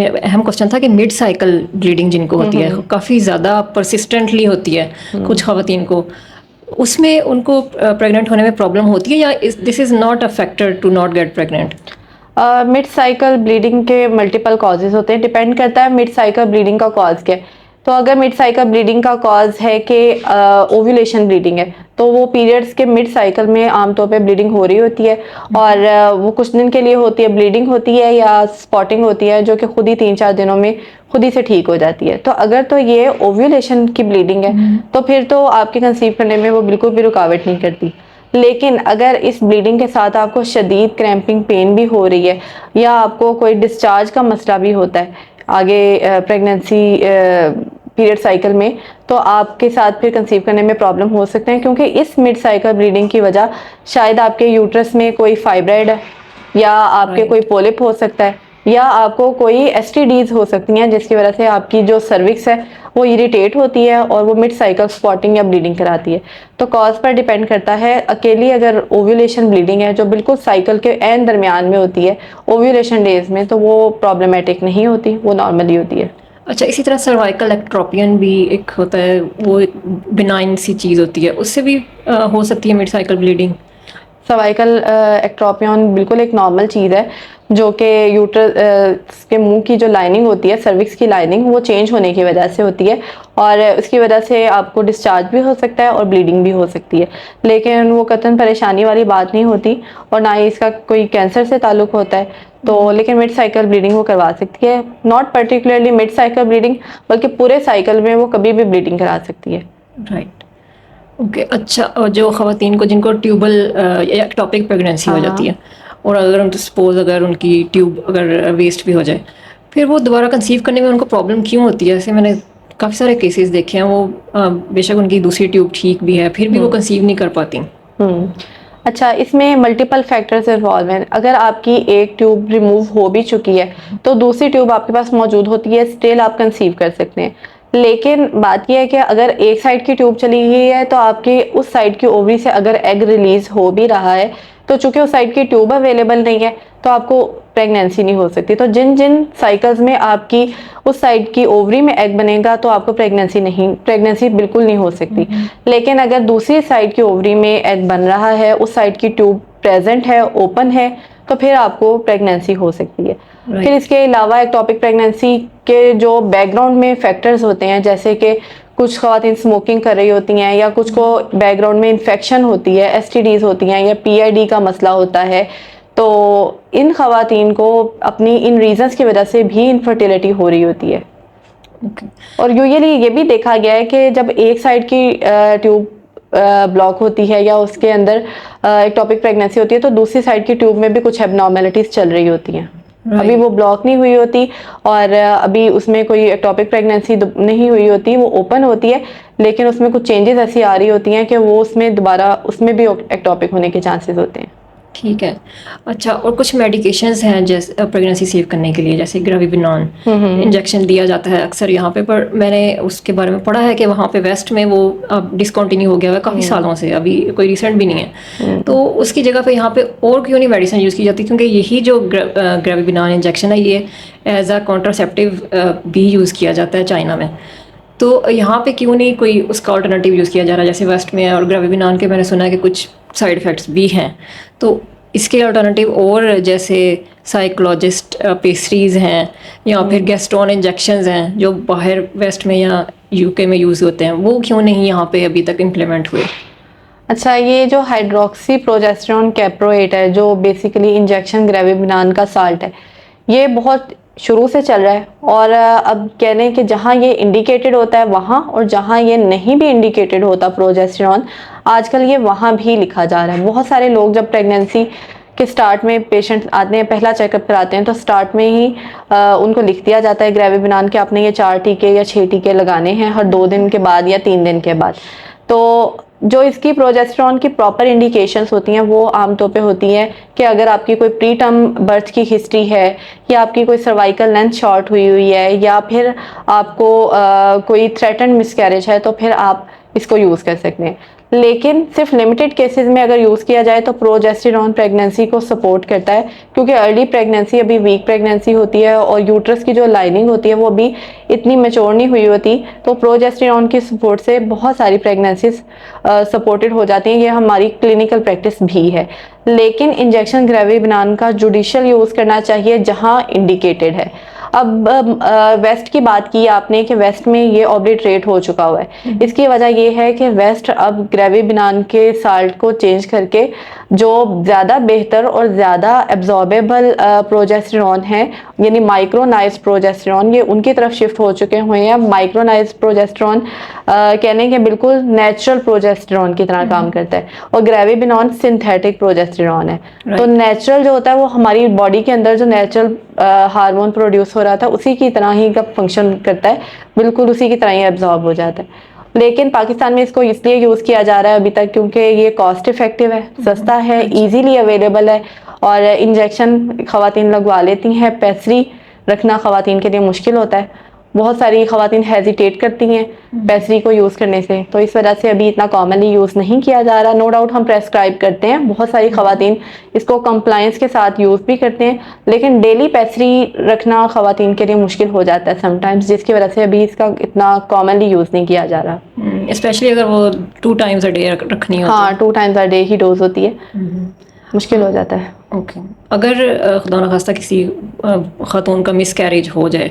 अहम क्वेश्चन था कि मिड साइकिल ब्लीडिंग जिनको होती है काफ़ी ज़्यादा परसिस्टेंटली होती है कुछ खवातीन को, उसमें उनको प्रेग्नेंट होने में प्रॉब्लम होती है या this is not a factor to not get pregnant? Mid cycle bleeding के मल्टीपल कॉजेज होते हैं, डिपेंड करता है मिड साइकिल ब्लीडिंग का कॉज क्या है। तो अगर मिड साइकिल ब्लीडिंग का कॉज है कि ओव्यूलेशन ब्लीडिंग है, तो वो पीरियड्स के मिड साइकिल में आमतौर पे ब्लीडिंग हो रही होती है और वो कुछ दिन के लिए होती है, ब्लीडिंग होती है या स्पॉटिंग होती है, जो कि खुद ही 3-4 दिनों में खुद ही से ठीक हो जाती है। तो अगर तो ये ओव्यूलेशन की ब्लीडिंग है तो फिर तो आपके कंसीव करने में वो बिल्कुल भी रुकावट नहीं करती। लेकिन अगर इस ब्लीडिंग के साथ आपको शदीद क्रैम्पिंग पेन भी हो रही है या आपको कोई डिस्चार्ज का मसला भी होता है आगे प्रेगनेंसी पीरियड साइकिल में, तो आपके साथ फिर कंसीव करने में प्रॉब्लम हो सकते हैं, क्योंकि इस मिड साइकिल ब्लीडिंग की वजह शायद आपके यूट्रस में कोई फाइब्राइड है या आपके कोई पोलिप हो सकता है या आपको कोई एसटीडीज हो सकती हैं, जिसकी वजह से आपकी जो सर्विक्स है वो इरिटेट होती है और वो मिड साइकिल स्पॉटिंग या ब्लीडिंग कराती है। तो कॉज पर डिपेंड करता है। अकेली अगर ओव्यूलेशन ब्लीडिंग है जो बिल्कुल साइकिल के एंड दरमियान में होती है ओव्यूलेशन डेज में, तो वो प्रॉब्लमेटिक नहीं होती, वो नॉर्मली होती है। अच्छा, इसी तरह सर्वाइकल एक्ट्रोपियन भी एक होता है, वो एक बिनाइन सी चीज़ होती है, उससे भी हो सकती है mid cycle bleeding? Cervical ectropion बिल्कुल एक नॉर्मल चीज़ है, जो कि यूट्रस के मुंह की जो लाइनिंग होती है, सर्विक्स की लाइनिंग, वो चेंज होने की वजह से होती है और उसकी वजह से आपको डिस्चार्ज भी हो सकता है और ब्लीडिंग भी हो सकती है। लेकिन वो कतई परेशानी वाली बात नहीं होती और ना ही इसका कोई कैंसर से ताल्लुक़ होता है। तो लेकिन मिड साइकिल ब्लीडिंग वो करवा सकती है, not particularly mid cycle bleeding, बल्कि पूरे साइकिल में वो कभी भी ब्लीडिंग करा सकती है। Right, okay. अच्छा, और जो ख़वातीन को जिनको ट्यूबल या एक्टोपिक प्रेगनेंसी हो जाती है और अगर उन सपोज अगर उनकी ट्यूब अगर वेस्ट भी हो जाए, फिर वो दोबारा कंसीव करने में उनको प्रॉब्लम क्यों होती है? ऐसे मैंने काफ़ी सारे केसेस देखे हैं, वो बेशक उनकी दूसरी ट्यूब ठीक भी है फिर भी वो कंसीव नहीं कर पाती। अच्छा, इसमें मल्टीपल फैक्टर्स इन्वॉल्व हैं। अगर आपकी एक ट्यूब रिमूव हो भी चुकी है तो दूसरी ट्यूब आपके पास मौजूद होती है, स्टिल आप कंसीव कर सकते हैं। लेकिन बात यह है कि अगर एक साइड की ट्यूब चली गई है तो आपके उस साइड की ओवरी से अगर एग रिलीज हो भी रहा है, तो चूंकि उस साइड की ट्यूब अवेलेबल नहीं है तो आपको प्रेगनेंसी नहीं हो सकती। तो जिन जिन साइकिल्स में आपकी उस साइड की ओवरी में एग बनेगा तो आपको प्रेगनेंसी बिल्कुल नहीं हो सकती। लेकिन अगर दूसरी साइड की ओवरी में एग बन रहा है, उस साइड की ट्यूब प्रेजेंट है, ओपन है, तो फिर आपको प्रेगनेंसी हो सकती है। फिर इसके अलावा एक्टोपिक प्रेगनेंसी के जो बैकग्राउंड में फैक्टर्स होते हैं, जैसे कि कुछ ख़वातीन स्मोकिंग कर रही होती हैं या कुछ को बैकग्राउंड में इन्फेक्शन होती है, एसटीडीज होती हैं या पीआईडी का मसला होता है, तो इन ख़वातीन को अपनी इन रीजंस की वजह से भी इनफर्टिलिटी हो रही होती है। और यूजुअली ये भी देखा गया है कि जब एक साइड की ट्यूब ब्लॉक होती है या उसके अंदर एक्टोपिक प्रेगनेंसी होती है तो दूसरी साइड की ट्यूब में भी कुछ एबनॉर्मेलिटीज चल रही होती हैं। अभी वो ब्लॉक नहीं हुई होती और अभी उसमें कोई एक्टोपिक प्रेगनेंसी नहीं हुई होती, वो ओपन होती है, लेकिन उसमें कुछ चेंजेस ऐसी आ रही होती हैं कि वो उसमें दोबारा उसमें भी एक्टोपिक होने के चांसेस होते हैं। ठीक है। अच्छा, और कुछ मेडिकेशंस हैं जैसे प्रेगनेंसी सेव करने के लिए, जैसे ग्रेविविनॉन इंजेक्शन दिया जाता है अक्सर यहाँ पे, पर मैंने उसके बारे में पढ़ा है कि वहाँ पे वेस्ट में वो अब डिसकंटिन्यू हो गया है काफ़ी सालों से, अभी कोई रिसेंट भी नहीं है। तो उसकी जगह पे यहाँ पे और क्यों नहीं मेडिसिन यूज़ की जाती? क्योंकि यही जो ग्रेविविनॉन इंजेक्शन है ये एज अ कॉन्ट्रासेप्टिव भी यूज़ किया जाता है चाइना में, तो यहाँ पे क्यों नहीं कोई उसका ऑल्टरनेटिव यूज़ किया जा रहा है जैसे वेस्ट में है? और ग्रेविविनॉन के मैंने सुना है कि कुछ साइड इफ़ेक्ट्स भी हैं, तो इसके अल्टरनेटिव और जैसे साइकोलॉजिस्ट पेस्ट्रीज़ हैं या फिर गैस्ट्रॉन इंजेक्शंस हैं जो बाहर वेस्ट में या यूके में यूज़ होते हैं, वो क्यों नहीं यहाँ पे अभी तक इम्प्लीमेंट हुए? अच्छा, ये जो हाइड्रोक्सी प्रोजेस्टेरोन कैप्रोएट है, जो बेसिकली इंजेक्शन ग्रेविविनॉन का साल्ट है, ये बहुत शुरू से चल रहा है और अब कह लें कि जहाँ ये इंडिकेटेड होता है वहाँ, और जहाँ ये नहीं भी इंडिकेटेड होता प्रोजेस्टेरोन, आजकल ये वहाँ भी लिखा जा रहा है। बहुत सारे लोग जब प्रेगनेंसी के स्टार्ट में पेशेंट आते हैं, पहला चेकअप कराते हैं, तो स्टार्ट में ही उनको लिख दिया जाता है ग्रेविविनॉन के आपने ये 4 टीके या 6 टीके लगाने हैं हर 2 दिन के बाद या 3 दिन के बाद। तो जो इसकी प्रोजेस्टेरोन की प्रॉपर इंडिकेशंस होती हैं वो आमतौर पे होती हैं कि अगर आपकी कोई प्री टर्म बर्थ की हिस्ट्री है या आपकी कोई सर्वाइकल लेंथ शॉर्ट हुई है या फिर आपको कोई थ्रेटन मिसकैरेज है, तो फिर आप इसको यूज़ कर सकते हैं। लेकिन सिर्फ लिमिटेड केसेस में अगर यूज़ किया जाए तो प्रोजेस्टेरॉन प्रेगनेंसी को सपोर्ट करता है, क्योंकि अर्ली प्रेगनेंसी अभी वीक प्रेगनेंसी होती है और यूट्रस की जो लाइनिंग होती है वो अभी इतनी मैच्योर नहीं हुई होती, तो प्रोजेस्टेरॉन की सपोर्ट से बहुत सारी प्रेगनेंसीज सपोर्टेड हो जाती हैं। ये हमारी क्लिनिकल प्रैक्टिस भी है। लेकिन इंजेक्शन ग्रेविबिनान का जुडिशियल यूज़ करना चाहिए जहाँ इंडिकेटेड है। अब वेस्ट की बात की आपने कि वेस्ट में ये ऑब्लिटरेट हो चुका हुआ है। इसकी वजह ये है कि वेस्ट अब ग्रेविबिनान के साल्ट को चेंज करके जो ज़्यादा बेहतर और ज़्यादा एब्जॉर्बेबल प्रोजेस्टेरॉन है, यानी माइक्रोनाइज प्रोजेस्टेरॉन, ये उनकी तरफ शिफ्ट हो चुके हुए हैं। माइक्रोनाइज प्रोजेस्टेरॉन कहने के बिल्कुल नेचुरल प्रोजेस्टेरॉन की तरह काम करता है और ग्रेविबिनान सिंथेटिक प्रोजेस्टेरॉन है। तो नेचुरल जो होता है वो हमारी बॉडी के अंदर जो नेचुरल हार्मोन प्रोड्यूस हो रहा था उसी की तरह ही का फंक्शन करता है, बिल्कुल उसी की तरह ही एब्जॉर्ब हो जाता है। लेकिन पाकिस्तान में इसको इसलिए यूज़ किया जा रहा है अभी तक क्योंकि ये कॉस्ट इफेक्टिव है, सस्ता है, इजीली अवेलेबल है और इंजेक्शन ख़वातीन लगवा लेती हैं। पैसरी रखना ख़वातीन के लिए मुश्किल होता है, बहुत सारी ख़वातीन हेजिटेट करती हैं पैसरी को यूज़ करने से, तो इस वजह से अभी इतना कॉमनली यूज़ नहीं किया जा रहा। नो डाउट हम प्रेस्क्राइब करते हैं, बहुत सारी ख़वातीन इसको कंप्लायंस के साथ यूज़ भी करते हैं, लेकिन डेली पैसरी रखना ख़वातीन के लिए मुश्किल हो जाता है समटाइम्स, जिसकी वजह से अभी इसका इतना कॉमनली यूज़ नहीं किया जा रहा। स्पेशली अगर वो 2 times a day रखनी हो। हाँ, 2 times a day he dose होती है, मुश्किल हो जाता है। ओके अगर खुदा न खास्ता किसी ख़ातून का मिस कैरेज हो जाए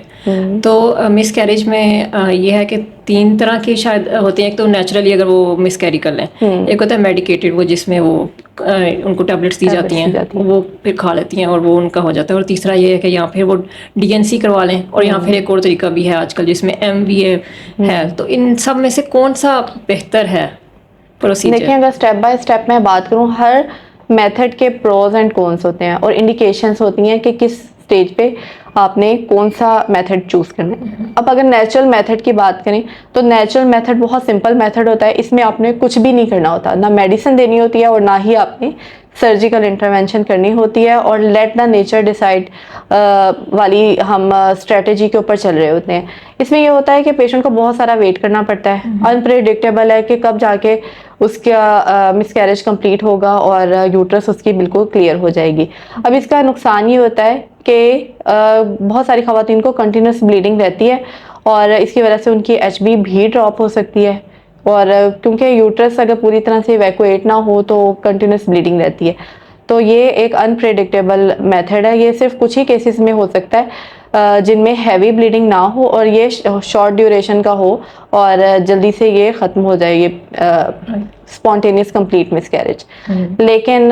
तो मिस कैरेज में ये है कि 3 तरह की शायद होती हैं। एक तो नेचुरली अगर वो मिस कैरी कर लें, एक होता है मेडिकेटेड, वो जिसमें वो उनको टैबलेट्स दी जाती हैं, वो फिर खा लेती हैं और वो उनका हो जाता है। और तीसरा ये है कि या फिर वो DNC करवा लें, और यहाँ फिर एक और तरीका भी है आजकल जिसमें MVA है। तो इन सब में से कौन सा बेहतर है प्रोसीजर? देखिए, अगर स्टेप बाय स्टेप मैं बात करूँ, हर मेथड के प्रोज एंड कॉन्स होते हैं और इंडिकेशंस होती हैं कि किस स्टेज पे आपने कौन सा मेथड चूज़ करना है। अब अगर नेचुरल मेथड की बात करें तो नेचुरल मेथड बहुत सिंपल मेथड होता है, इसमें आपने कुछ भी नहीं करना होता, ना मेडिसिन देनी होती है और ना ही आपने सर्जिकल इंटरवेंशन करनी होती है, और लेट द नेचर डिसाइड वाली हम स्ट्रेटजी के ऊपर चल रहे होते हैं। इसमें ये होता है कि पेशेंट को बहुत सारा वेट करना पड़ता है, अनप्रेडिक्टेबल है कि कब जाके उसका मिसकैरेज कंप्लीट होगा और यूट्रस उसकी बिल्कुल क्लियर हो जाएगी। अब इसका नुकसान ये होता है कि बहुत सारी ख़वातीन को कंटिन्यूस ब्लीडिंग रहती है और इसकी वजह से उनकी HB भी ड्रॉप हो सकती है, और क्योंकि यूट्रस अगर पूरी तरह से इवैक्यूएट ना हो तो कंटिन्यूस ब्लीडिंग रहती है। तो ये एक अनप्रेडिक्टेबल मेथड है, ये सिर्फ कुछ ही केसेस में हो सकता है जिनमें हैवी ब्लीडिंग ना हो और ये शॉर्ट ड्यूरेशन का हो और जल्दी से ये ख़त्म हो जाए, ये स्पॉन्टेनियस कंप्लीट मिसकैरेज। लेकिन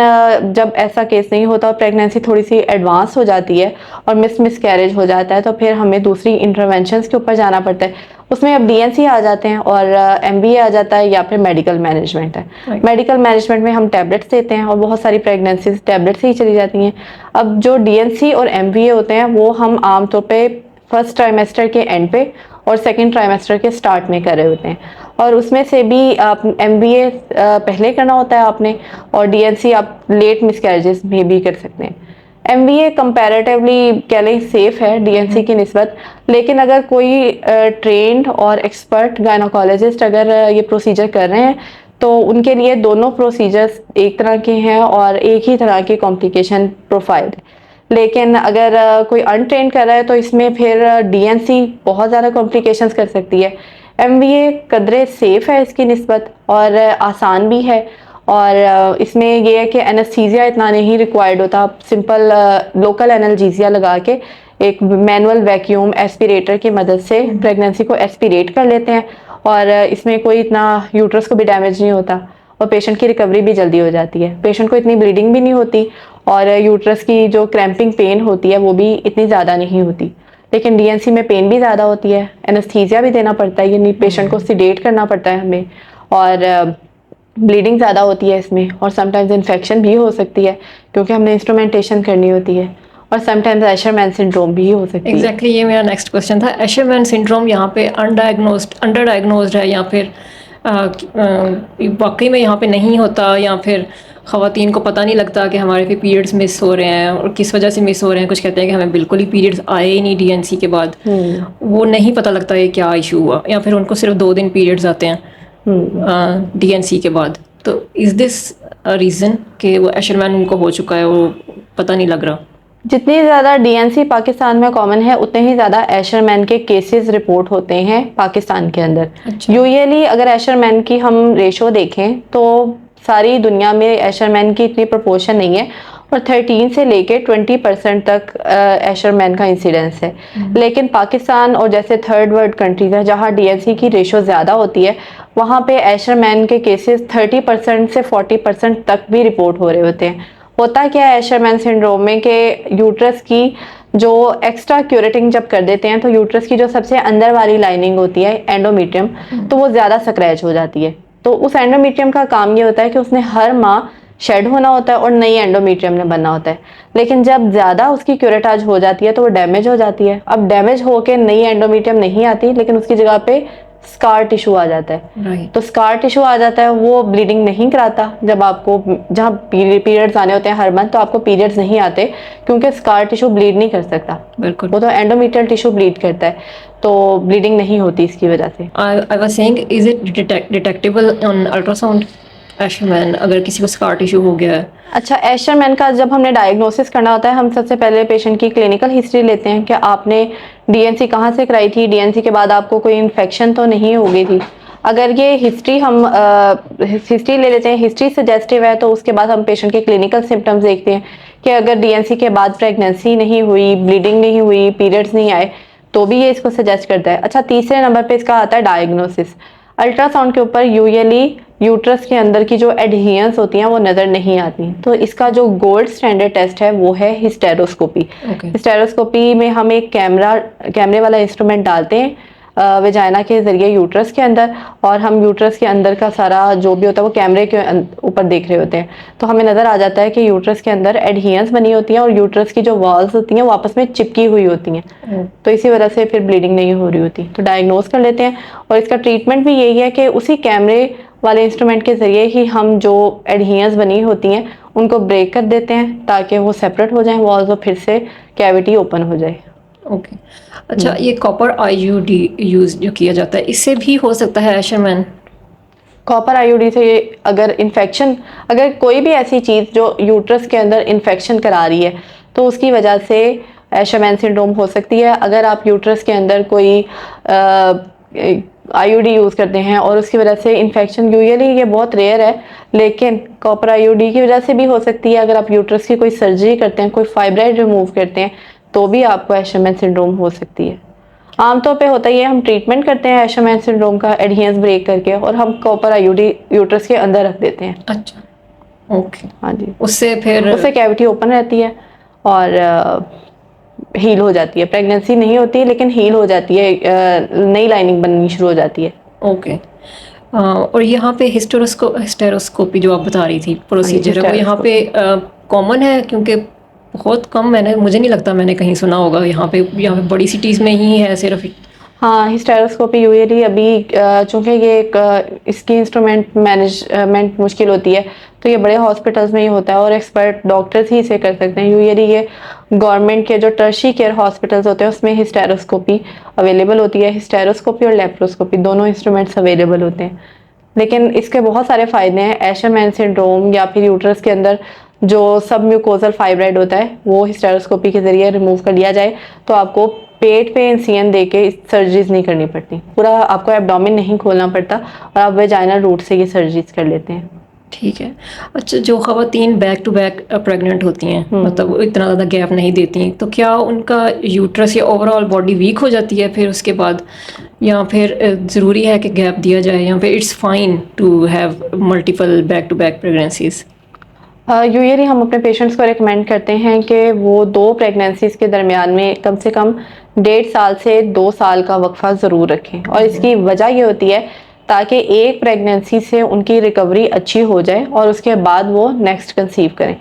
जब ऐसा केस नहीं होता और प्रेगनेंसी थोड़ी सी एडवांस हो जाती है और मिसकैरेज हो जाता है तो फिर हमें दूसरी इंटरवेंशंस के ऊपर जाना पड़ता है। उसमें अब DNC आ जाते हैं और MVA आ जाता है या फिर मेडिकल मैनेजमेंट है। मेडिकल मैनेजमेंट में हम टैबलेट्स देते हैं और बहुत सारी प्रेगनेंसीज टैबलेट से ही चली जाती हैं। अब जो DNC और MVA होते हैं वो हम आमतौर पे फर्स्ट ट्राइमेस्टर के एंड पे और सेकेंड ट्राइमेस्टर के स्टार्ट में कर रहे होते हैं, और उसमें से भी आप MVA पहले करना होता है आपने, और DNC आप लेट मिसकैरेजेस में भी कर सकते हैं। MVA कंपैरेटिवली कह लें सेफ है DNC की निस्बत, लेकिन अगर कोई ट्रेंड और एक्सपर्ट गायनोकोलॉजिस्ट अगर ये प्रोसीजर कर रहे हैं तो उनके लिए दोनों प्रोसीजर्स एक तरह के हैं और एक ही तरह की कॉम्प्लिकेशन प्रोफाइल। लेकिन अगर कोई अनट्रेंड कर रहा है तो इसमें फिर DNC बहुत ज़्यादा कॉम्प्लिकेशंस कर सकती है। MVA कदरे सेफ है इसकी निस्बत और आसान भी है, और इसमें यह है कि एनेस्थीसिया इतना नहीं रिक्वायर्ड होता। आप सिंपल लोकल एनाल्जेसिया लगा के एक मैनुअल वैक्यूम एस्पिरेटर की मदद से प्रेगनेंसी को एस्पिरेट कर लेते हैं, और इसमें कोई इतना यूट्रस को भी डैमेज नहीं होता और पेशेंट की रिकवरी भी जल्दी हो जाती है। पेशेंट को इतनी ब्लीडिंग भी नहीं होती और यूट्रस की जो क्रैम्पिंग पेन होती है वो भी इतनी ज़्यादा नहीं होती। लेकिन DNC में पेन भी ज़्यादा होती है, एनेस्थीसिया भी देना पड़ता है, यानी पेशेंट को सिडेट करना पड़ता है हमें, और ब्लीडिंग ज़्यादा होती है इसमें, और समटाइम्स इन्फेक्शन भी हो सकती है क्योंकि हमने इंस्ट्रूमेंटेशन करनी होती है, और समटाइम्स एशरमैन सिंड्रोम भी हो सकती है। एग्जैक्टली ये मेरा नेक्स्ट क्वेश्चन था। एशरमैन सिंड्रोम यहाँ पे अंडर डायग्नोज्ड है या फिर वाकई में यहाँ पे नहीं होता, या फिर ख़वातीन को पता नहीं लगता कि हमारे पे पीरियड्स मिस हो रहे हैं और किस वजह से मिस हो रहे हैं। कुछ कहते हैं कि हमें बिल्कुल ही पीरियड्स आए ही नहीं DNC के बाद, वो नहीं पता लगता ये क्या इशू हुआ, या फिर उनको सिर्फ 2 दिन पीरियड्स आते हैं DNC के बाद। तो इज़ दिस रीज़न कि वो एशरमैन उनको हो चुका है, वो पता नहीं लग रहा? जितनी ज़्यादा डीएनसी पाकिस्तान में कॉमन है उतने ही ज़्यादा एशरमैन के केसेस रिपोर्ट होते हैं पाकिस्तान के अंदर। अच्छा। यूजुअली अगर एशरमैन की हम रेशो देखें तो सारी दुनिया में एशरमैन की इतनी प्रोपोर्शन नहीं है और 13 से लेके 20% तक एशरमैन का इंसिडेंस है। लेकिन पाकिस्तान और जैसे थर्ड वर्ल्ड कंट्रीज है जहाँ डीएनसी की रेशो ज़्यादा होती है, वहाँ पे एशरमैन के केसेस 30% से 40% तक भी रिपोर्ट हो रहे होते हैं। होता क्या है एशरमैन सिंड्रोम में कि यूट्रस की जो एक्स्ट्रा क्यूरेटिंग जब कर देते हैं तो यूट्रस की जो सबसे अंदर वाली लाइनिंग होती है एंडोमीट्रियम, तो वो ज़्यादा स्क्रैच हो जाती है। तो उस एंडोमीट्रियम का काम ये होता है कि उसने हर माह शेड होना होता है और नई एंडोमीट्रियम ने बनना होता है। लेकिन जब ज़्यादा उसकी क्यूरेटाज हो जाती है तो वो डैमेज हो जाती है। अब डैमेज होके नई एंडोमीट्रियम नहीं आती, लेकिन उसकी जगह पे स्कार टिश्यू आ जाता है। राइट। तो स्कार टिश्यू आ जाता है, वो ब्लीडिंग नहीं कराता। जब आपको जहाँ पीरियड्स आने होते हैं हर मंथ, तो आपको पीरियड्स नहीं आते क्योंकि स्कार टिश्यू ब्लीड नहीं कर सकता, बिल्कुल। वो तो एंडोमीट्रियल टिश्यू ब्लीड करता है, तो ब्लीडिंग नहीं होती इसकी वजह से। I was saying, is it detectable on ultrasound Asherman, अगर किसी को स्कार टिश्यू हो गया है? अच्छा, एशरमैन का जब हमने डायग्नोसिस करना होता है, हम सबसे पहले पेशेंट की क्लिनिकल हिस्ट्री लेते हैं कि आपने डीएनसी कहाँ से कराई थी, डीएनसी के बाद आपको कोई इन्फेक्शन तो नहीं हो गई थी। अगर ये हिस्ट्री हम हिस्ट्री ले लेते हैं, हिस्ट्री सजेस्टिव है, तो उसके बाद हम पेशेंट के क्लिनिकल सिम्टम्स देखते हैं कि अगर डीएनसी के बाद प्रेगनेंसी नहीं हुई, ब्लीडिंग नहीं हुई, पीरियड्स नहीं आए, तो भी ये इसको सजेस्ट करता है। अच्छा, तीसरे नंबर पे इसका आता है डायग्नोसिस। अल्ट्रासाउंड के ऊपर यूजुअली यूट्रस के अंदर की जो एडहेरेंस होती हैं वो नज़र नहीं आती, तो इसका जो गोल्ड स्टैंडर्ड टेस्ट है वो है हिस्टेरोस्कोपी। Okay. हिस्टेरोस्कोपी में हम एक कैमरे वाला इंस्ट्रूमेंट डालते हैं वेजाइना के ज़रिए यूट्रस के अंदर, और हम यूट्रस के अंदर का सारा जो भी होता है वो कैमरे के ऊपर देख रहे होते हैं। तो हमें नज़र आ जाता है कि यूट्रस के अंदर एडहेरेंस बनी होती हैं और यूट्रस की जो वॉल्स होती हैं वो आपस में चिपकी हुई होती हैं। तो इसी वजह से फिर ब्लीडिंग नहीं हो रही होती, तो डायग्नोज कर लेते हैं। और इसका ट्रीटमेंट भी यही है कि उसी कैमरे वाले इंस्ट्रूमेंट के ज़रिए ही हम जो एडहेरेंस बनी होती हैं उनको ब्रेक कर देते हैं ताकि वो सेपरेट हो जाएं वॉल्स और फिर से कैविटी ओपन हो जाए। ओके। अच्छा, ये कॉपर आईयूडी यूज जो किया जाता है, इससे भी हो सकता है एशरमैन? कॉपर आईयूडी से अगर इन्फेक्शन, अगर कोई भी ऐसी चीज़ जो यूट्रस के अंदर इन्फेक्शन करा रही है तो उसकी वजह से एशरमैन सिंड्रोम हो सकती है। अगर आप यूट्रस के अंदर कोई आईयूडी यूज़ करते हैं और उसकी वजह से इन्फेक्शन, यूजुअली ये बहुत रेयर है, लेकिन कॉपर आईयूडी की वजह से भी हो सकती है। अगर आप यूट्रस की कोई सर्जरी करते हैं, कोई फाइब्राइड रिमूव करते हैं, तो भी आपको एशरमैन सिंड्रोम हो सकती है। आमतौर पे होता ही है, हम ट्रीटमेंट करते हैं एशरमैन सिंड्रोम का एडहेरेंस ब्रेक करके, और हम कॉपर आईयूडी यूट्रस के अंदर रख देते हैं। अच्छा, ओके। हाँ जी, उससे फिर उससे कैविटी ओपन रहती है और हील हो जाती है। प्रेगनेंसी नहीं होती लेकिन हील हो जाती है, नई लाइनिंग बननी शुरू हो जाती है। ओके। और यहाँ पे हिस्टेरोस्कोपी जो आप बता रही थी प्रोसीजर है, वो यहाँ पे कॉमन है? क्योंकि बहुत कम, मुझे नहीं लगता मैंने कहीं सुना होगा। यहाँ पे बड़ी सिटीज़ में ही है सिर्फ। हाँ, हिस्टेरोस्कोपी यूजुअली अभी चूँकि ये इसकी इंस्ट्रूमेंट मैनेजमेंट मुश्किल होती है, तो ये बड़े हॉस्पिटल्स में ही होता है और एक्सपर्ट डॉक्टर्स ही इसे कर सकते हैं। यूजुअली ये गवर्नमेंट के जो टर्शियरी केयर हॉस्पिटल्स होते हैं उसमें हिस्टेरोस्कोपी अवेलेबल होती है। हिस्टेरोस्कोपी और लेप्रोस्कोपी दोनों इंस्ट्रूमेंट्स अवेलेबल होते हैं, लेकिन इसके बहुत सारे फ़ायदे हैं। एशरमैन सिंड्रोम या फिर यूट्रस के अंदर जो सब म्यूकोजल फाइब्राइड होता है वो हिस्टेरोस्कोपी के ज़रिए रिमूव कर लिया जाए तो आपको पेट पे इंसिजन दे के सर्जरीज नहीं करनी पड़ती, पूरा आपको एब्डोमेन नहीं खोलना पड़ता और आप वेजाइनल रूट से ये सर्जरीज कर लेते हैं। ठीक है। अच्छा, जो ख़वातीन बैक टू बैक प्रेग्नेंट होती हैं, मतलब वो इतना ज़्यादा गैप नहीं देती, तो क्या उनका यूट्रस या ओवरऑल बॉडी वीक हो जाती है फिर उसके बाद, या फिर ज़रूरी है कि गैप दिया जाए, या फिर it's fine to have multiple back to back pregnancies? Usually हम अपने पेशेंट्स को रिकमेंड करते हैं कि वो 2 प्रेगनेंसीज के दरमियान में कम से कम 1.5 साल से 2 साल का वक्फा ज़रूर रखें। और इसकी वजह ये होती है ताकि एक प्रेगनेंसी से उनकी रिकवरी अच्छी हो जाए और उसके बाद वो नेक्स्ट कंसीव करें।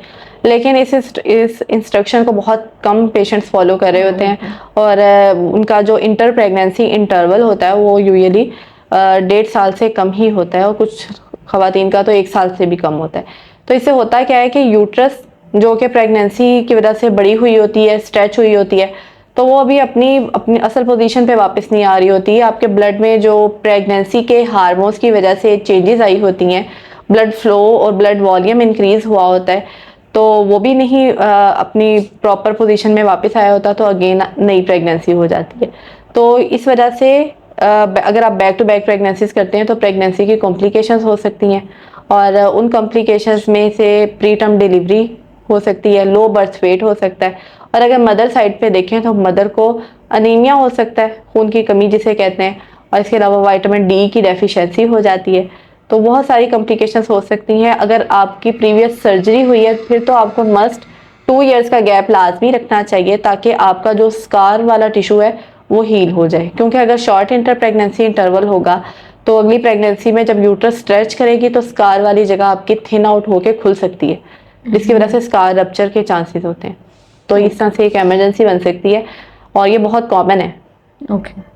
लेकिन इस इंस्ट्रक्शन को बहुत कम पेशेंट्स फॉलो कर रहे होते हैं और उनका जो इंटर प्रेगनेंसी इंटरवल होता है वो यूजुअली 1.5 साल से कम ही होता है और कुछ ख़वातीन का तो 1 साल से भी कम होता है। तो इससे होता क्या है कि यूट्रस जो कि प्रेगनेंसी की वजह से बड़ी हुई होती है, स्ट्रेच हुई होती है, तो वो अभी अपनी असल पोजीशन पे वापस नहीं आ रही होती है। आपके ब्लड में जो प्रेगनेंसी के हार्मोन्स की वजह से चेंजेस आई होती हैं ब्लड फ्लो और ब्लड वॉल्यूम इंक्रीज हुआ होता है, तो वो भी नहीं अपनी प्रॉपर पोजीशन में वापस आया होता, तो अगेन नई प्रेगनेंसी हो जाती है। तो इस वजह से अगर आप बैक टू बैक प्रेगनेंसीज करते हैं तो प्रेगनेंसी की कॉम्प्लिकेशंस हो सकती हैं, और उन कॉम्प्लिकेशंस में से प्री टर्म डिलीवरी हो सकती है, लो बर्थ वेट हो सकता है, और अगर मदर साइड पे देखें तो मदर को अनीमिया हो सकता है, खून की कमी जिसे कहते हैं, और इसके अलावा विटामिन डी की डेफिशिएंसी हो जाती है। तो बहुत सारी कॉम्प्लिकेशंस हो सकती हैं। अगर आपकी प्रीवियस सर्जरी हुई है फिर तो आपको मस्ट 2 इयर्स का गैप लाजमी रखना चाहिए, ताकि आपका जो स्कार वाला टिश्यू है वो हील हो जाए। क्योंकि अगर शॉर्ट इंटर प्रेगनेंसी इंटरवल होगा तो अगली प्रेगनेंसी में जब यूट्रस स्ट्रेच करेगी तो स्कार वाली जगह आपकी थिन आउट होकर खुल सकती है, जिसकी वजह से स्कार रप्चर के चांसेस होते हैं। तो इस तरह से एक इमरजेंसी बन सकती है, और ये बहुत कॉमन है। ओके।